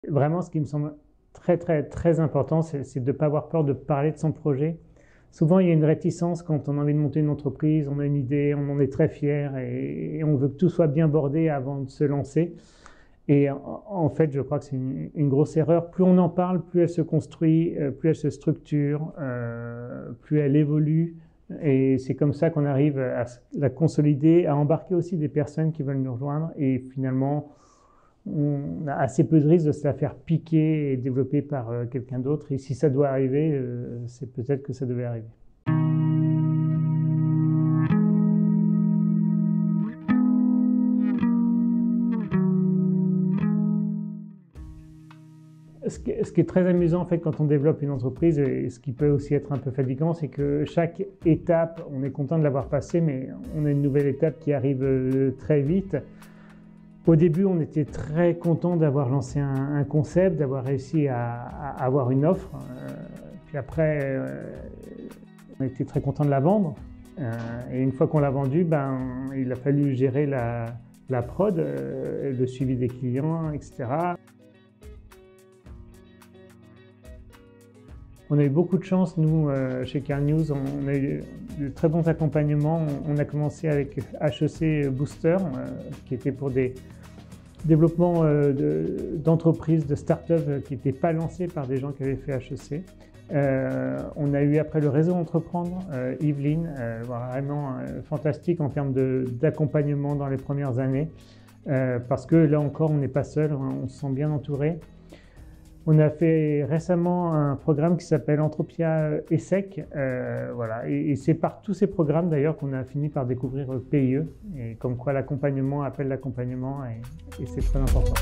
Vraiment, ce qui me semble très important, c'est de ne pas avoir peur de parler de son projet. Souvent, il y a une réticence quand on a envie de monter une entreprise, on a une idée, on en est très fier et on veut que tout soit bien bordé avant de se lancer. Et en fait, je crois que c'est une grosse erreur. Plus on en parle, plus elle se construit, plus elle se structure, plus elle évolue. Et c'est comme ça qu'on arrive à la consolider, à embarquer aussi des personnes qui veulent nous rejoindre. Et finalement, on a assez peu de risques de se la faire piquer et développer par quelqu'un d'autre. Et si ça doit arriver, c'est peut-être que ça devait arriver. Ce qui est très amusant en fait quand on développe une entreprise, et ce qui peut aussi être un peu fatigant, c'est que chaque étape, on est content de l'avoir passée, mais on a une nouvelle étape qui arrive très vite. Au début, on était très content d'avoir lancé un concept, d'avoir réussi à avoir une offre. Puis après, on était très content de la vendre. Et une fois qu'on l'a vendue, il a fallu gérer la prod, le suivi des clients, etc. On a eu beaucoup de chance, nous, chez Carnews. On a eu de très bons accompagnements. On a commencé avec HEC Booster, qui était pour des développements d'entreprises, de start-up qui n'étaient pas lancés par des gens qui avaient fait HEC. On a eu après le réseau Entreprendre, Yveline, vraiment fantastique en termes d'accompagnement dans les premières années, parce que là encore, on n'est pas seul, on se sent bien entouré. On a fait récemment un programme qui s'appelle Entropia ESSEC, voilà. Et c'est par tous ces programmes d'ailleurs qu'on a fini par découvrir PIE, et comme quoi l'accompagnement appelle l'accompagnement, et c'est très important.